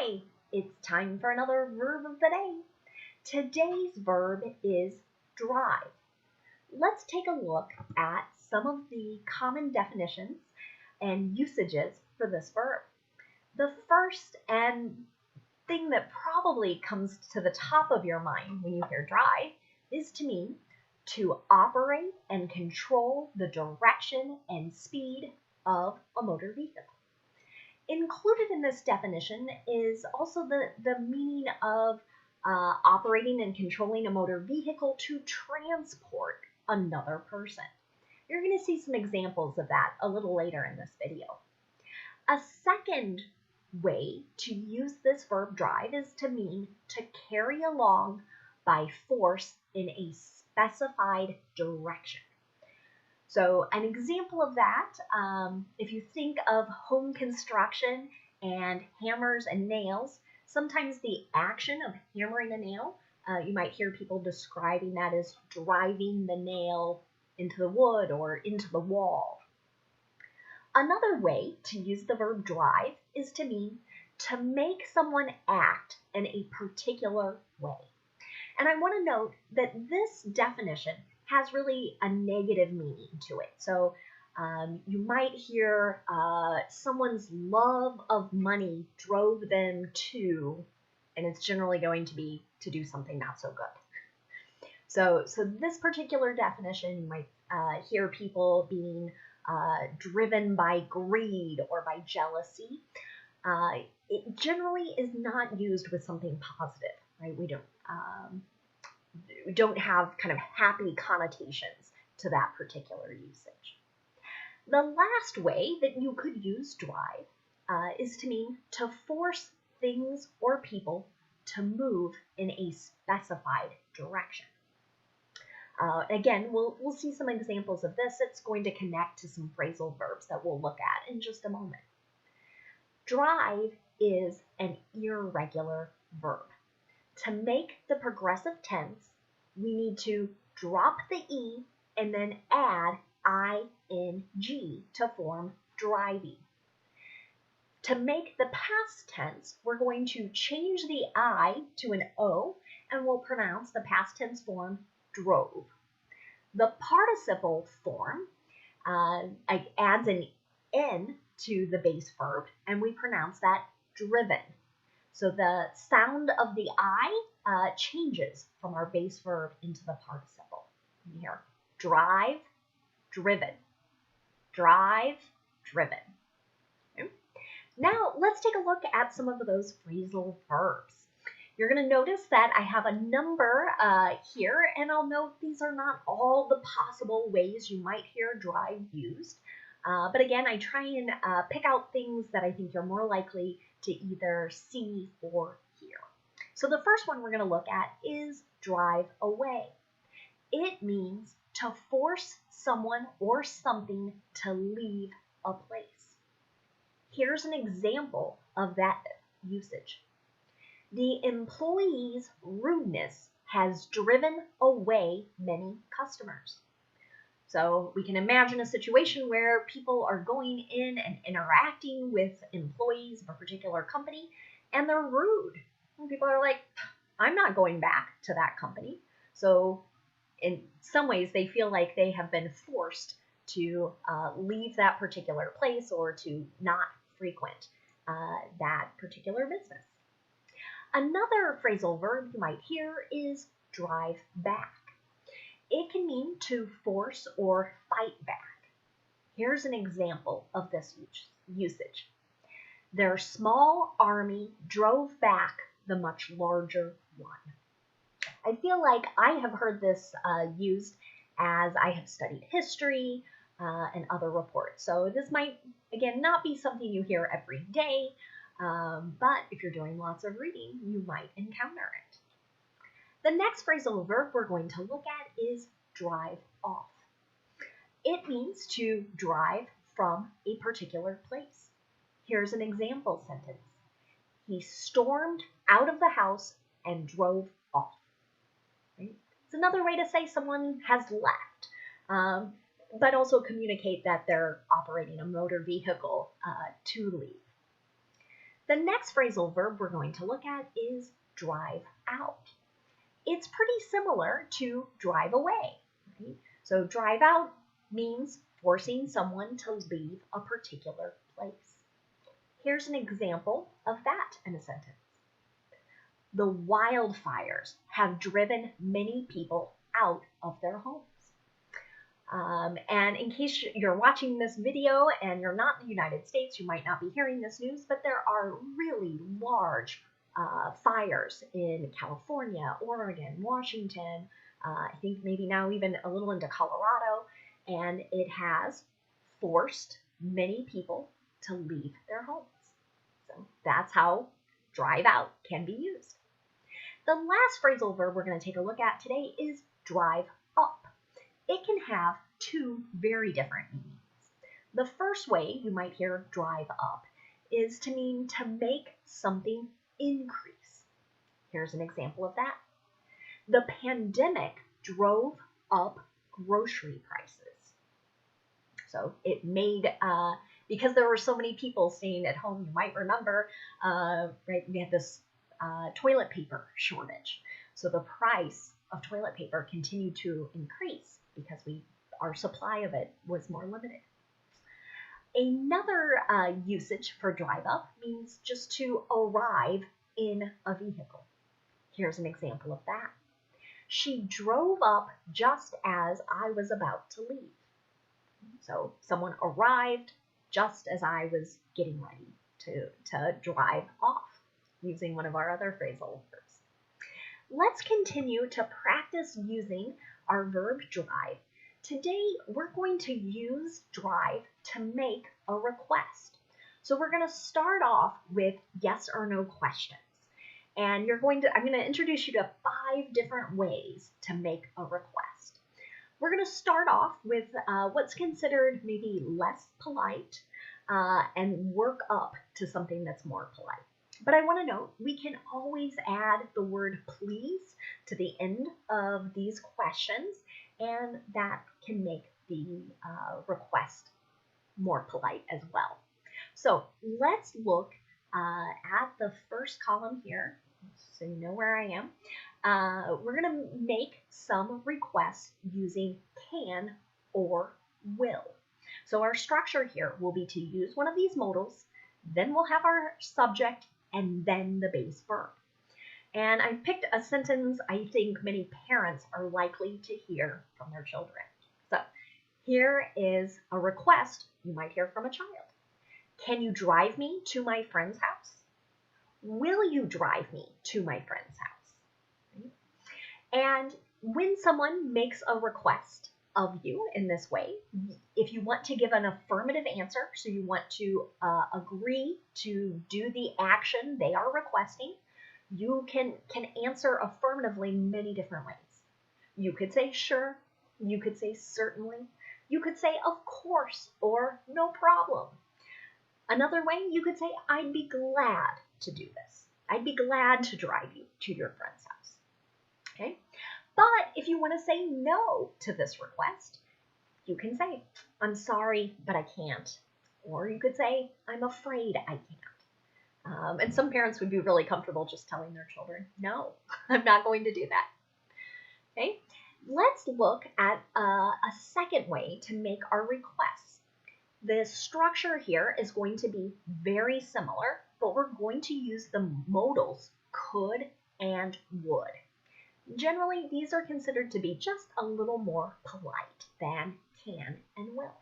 Hi, it's time for another verb of the day. Today's verb is drive. Let's take a look at some of the common definitions and usages for this verb. The first and thing that probably comes to the top of your mind when you hear drive is to mean to operate and control the direction and speed of a motor vehicle. Included in this definition is also the meaning of operating and controlling a motor vehicle to transport another person. You're going to see some examples of that a little later in this video. A second way to use this verb drive is to mean to carry along by force in a specified direction. So an example of that, if you think of home construction and hammers and nails, sometimes the action of hammering a nail, you might hear people describing that as driving the nail into the wood or into the wall. Another way to use the verb drive is to mean to make someone act in a particular way. And I want to note that this definition has really a negative meaning to it. So you might hear someone's love of money drove them to, and it's generally going to be to do something not so good. So this particular definition, you might hear people being driven by greed or by jealousy. It generally is not used with something positive, right? We don't have kind of happy connotations to that particular usage. The last way that you could use drive is to mean to force things or people to move in a specified direction. Again, we'll see some examples of this. It's going to connect to some phrasal verbs that we'll look at in just a moment. Drive is an irregular verb. To make the progressive tense, we need to drop the E and then add ing to form driving. To make the past tense, we're going to change the I to an O and we'll pronounce the past tense form drove. The participle form adds an N to the base verb and we pronounce that driven. So the sound of the I changes from our base verb into the participle. Here, drive, driven. Drive, driven. Okay. Now let's take a look at some of those phrasal verbs. You're going to notice that I have a number here, and I'll note these are not all the possible ways you might hear drive used. But again, I try and pick out things that I think you're more likely to either see or hear. So the first one we're going to look at is drive away. It means to force someone or something to leave a place. Here's an example of that usage. The employee's rudeness has driven away many customers. So we can imagine a situation where people are going in and interacting with employees of a particular company, and they're rude. And people are like, I'm not going back to that company. So in some ways, they feel like they have been forced to leave that particular place or to not frequent that particular business. Another phrasal verb you might hear is drive back. It can mean to force or fight back. Here's an example of this usage. Their small army drove back the much larger one. I feel like I have heard this used as I have studied history and other reports. So this might, again, not be something you hear every day, but if you're doing lots of reading, you might encounter it. The next phrasal verb we're going to look at is drive off. It means to drive from a particular place. Here's an example sentence. He stormed out of the house and drove off. Right? It's another way to say someone has left, but also communicate that they're operating a motor vehicle to leave. The next phrasal verb we're going to look at is drive out. It's pretty similar to drive away. Right? So drive out means forcing someone to leave a particular place. Here's an example of that in a sentence. The wildfires have driven many people out of their homes. And in case you're watching this video and you're not in the United States, you might not be hearing this news, but there are really large fires in California, Oregon, Washington, I think maybe now even a little into Colorado, and it has forced many people to leave their homes. So that's how drive out can be used. The last phrasal verb we're going to take a look at today is drive up. It can have two very different meanings. The first way you might hear drive up is to mean to make something increase. Here's an example of that. The pandemic drove up grocery prices. So it made, because there were so many people staying at home, you might remember, right, we had this toilet paper shortage. So the price of toilet paper continued to increase because our supply of it was more limited. Another usage for drive up means just to arrive in a vehicle. Here's an example of that. She drove up just as I was about to leave. So someone arrived just as I was getting ready to drive off, using one of our other phrasal verbs. Let's continue to practice using our verb drive. Today, we're going to use drive to make a request. So we're going to start off with yes or no questions. And I'm going to introduce you to 5 different ways to make a request. We're going to start off with what's considered maybe less polite and work up to something that's more polite. But I want to note, we can always add the word please to the end of these questions, and that can make the request more polite as well. So let's look at the first column here, so you know where I am. We're going to make some requests using can or will. So our structure here will be to use one of these modals, then we'll have our subject, and then the base verb. And I picked a sentence I think many parents are likely to hear from their children. So here is a request you might hear from a child. Can you drive me to my friend's house? Will you drive me to my friend's house? And when someone makes a request of you in this way, if you want to give an affirmative answer, so you want to agree to do the action they are requesting, you can answer affirmatively many different ways. You could say sure, you could say certainly, you could say of course or no problem. Another way, you could say I'd be glad to do this. I'd be glad to drive you to your friend's house. Okay? But if you want to say no to this request, you can say, I'm sorry, but I can't. Or you could say, I'm afraid I can't. And some parents would be really comfortable just telling their children, no, I'm not going to do that. Okay? Let's look at a second way to make our requests. The structure here is going to be very similar, but we're going to use the modals could and would. Generally, these are considered to be just a little more polite than can and will.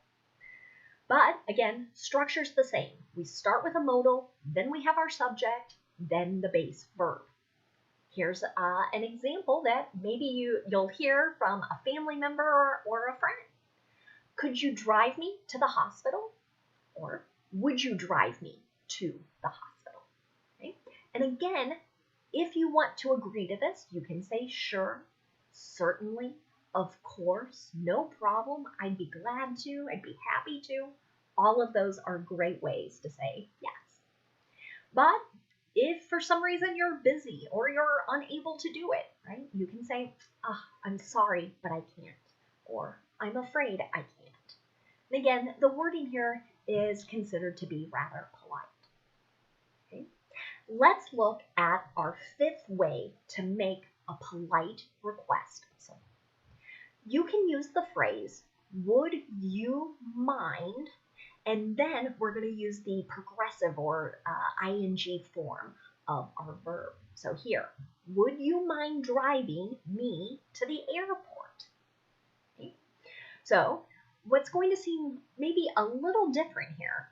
But again, structure's the same. We start with a modal, then we have our subject, then the base verb. Here's an example that maybe you'll hear from a family member or a friend. Could you drive me to the hospital? Or would you drive me to the hospital? Okay? And again, if you want to agree to this, you can say sure, certainly, of course, no problem, I'd be glad to, I'd be happy to. All of those are great ways to say yes. But if for some reason you're busy or you're unable to do it, right, you can say, I'm sorry, but I can't. Or I'm afraid I can't. And again, the wording here is considered to be rather polite. Okay? Let's look at our fifth way to make a polite request. So you can use the phrase, would you mind? And then we're going to use the progressive or ing form of our verb. So here, would you mind driving me to the airport? Okay. So what's going to seem maybe a little different here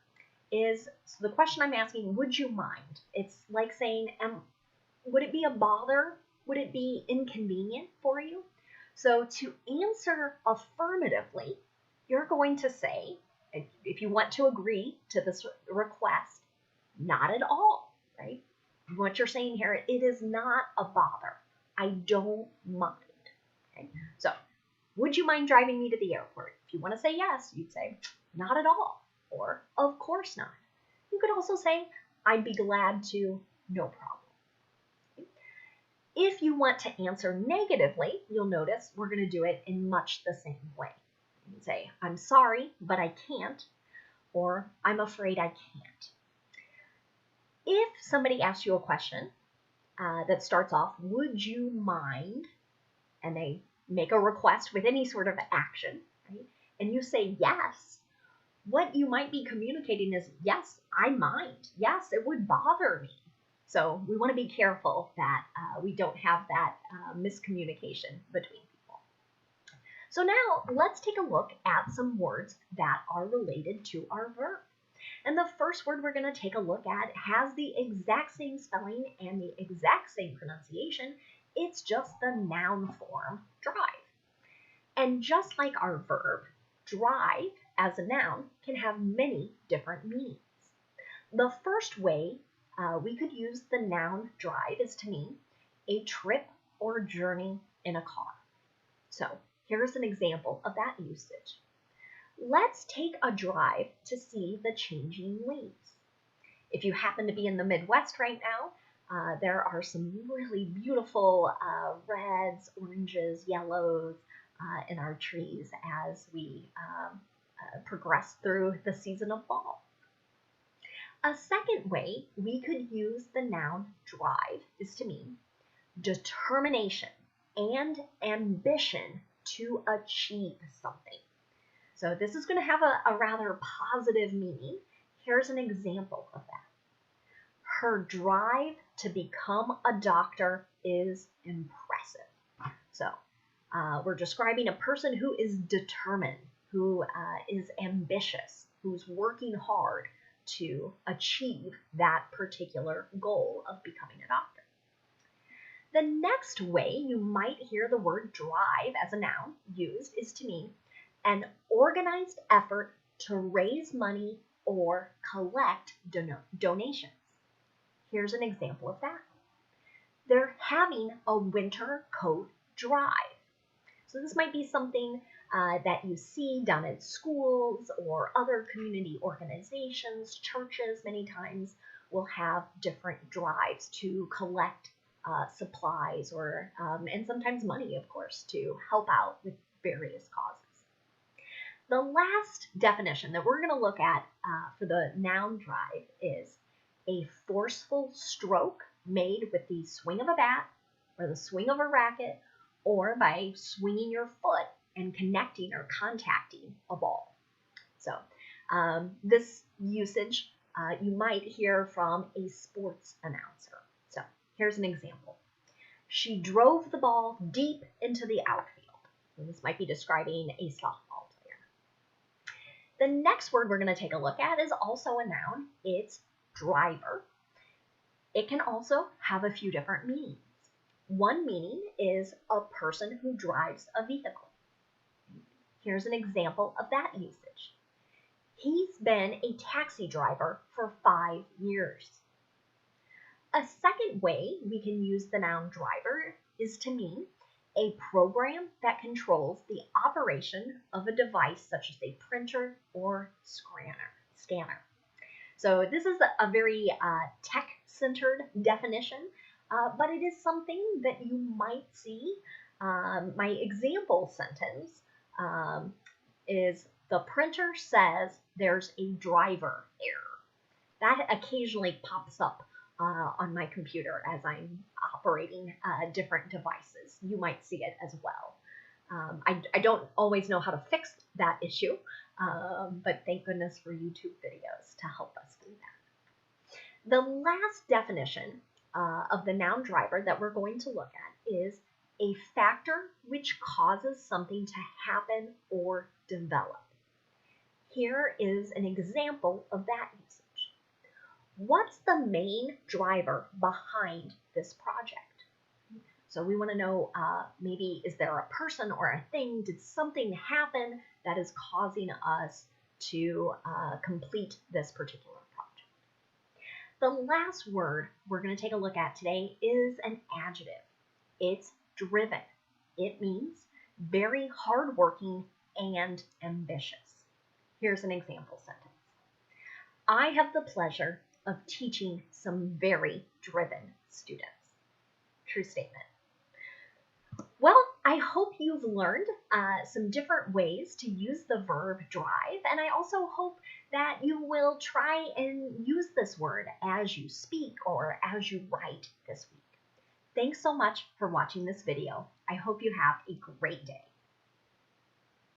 is, so the question I'm asking, would you mind? It's like saying, would it be a bother? Would it be inconvenient for you? So to answer affirmatively, you're going to say, if you want to agree to this request, not at all, right? What you're saying here, it is not a bother. I don't mind. Okay? So, would you mind driving me to the airport? If you want to say yes, you'd say, not at all, or of course not. You could also say, I'd be glad to, no problem. If you want to answer negatively, you'll notice we're going to do it in much the same way. You can say, I'm sorry, but I can't, or I'm afraid I can't. If somebody asks you a question that starts off, would you mind, and they make a request with any sort of action, right? And you say yes, what you might be communicating is, yes, I mind. Yes, it would bother me. So we want to be careful that we don't have that miscommunication between people. So now let's take a look at some words that are related to our verb. And the first word we're going to take a look at has the exact same spelling and the exact same pronunciation. It's just the noun form, drive. And just like our verb, drive as a noun can have many different meanings. The first way we could use the noun drive is to mean a trip or journey in a car. So here's an example of that usage. Let's take a drive to see the changing leaves. If you happen to be in the Midwest right now, there are some really beautiful reds, oranges, yellows in our trees as we progress through the season of fall. A second way we could use the noun drive is to mean determination and ambition to achieve something. So this is going to have a rather positive meaning. Here's an example of that. Her drive to become a doctor is impressive. So we're describing a person who is determined, who is ambitious, who's working hard to achieve that particular goal of becoming a doctor. The next way you might hear the word drive as a noun used is to mean an organized effort to raise money or collect donations. Here's an example of that. They're having a winter coat drive. So this might be something that you see done at schools or other community organizations. Churches many times will have different drives to collect supplies or and sometimes money, of course, to help out with various causes. The last definition that we're going to look at for the noun drive is a forceful stroke made with the swing of a bat or the swing of a racket or by swinging your foot and connecting or contacting a ball. So this usage you might hear from a sports announcer. So here's an example. She drove the ball deep into the outfield. And this might be describing a softball player. The next word we're going to take a look at is also a noun. It's driver. It can also have a few different meanings. One meaning is a person who drives a vehicle. Here's an example of that usage. He's been a taxi driver for 5 years. A second way we can use the noun driver is to mean a program that controls the operation of a device such as a printer or scanner. So this is a very tech-centered definition, but it is something that you might see. My example sentence is, the printer says there's a driver error. That occasionally pops up on my computer as I'm operating different devices. You might see it as well. I don't always know how to fix that issue, but thank goodness for YouTube videos to help us do that. The last definition of the noun driver that we're going to look at is a factor which causes something to happen or develop. Here is an example of that usage. What's the main driver behind this project? So we want to know, maybe is there a person or a thing? Did something happen that is causing us to complete this particular project? The last word we're going to take a look at today is an adjective. It's driven. It means very hardworking and ambitious. Here's an example sentence. I have the pleasure of teaching some very driven students. True statement. Well, I hope you've learned some different ways to use the verb drive, and I also hope that you will try and use this word as you speak or as you write this week. Thanks so much for watching this video. I hope you have a great day.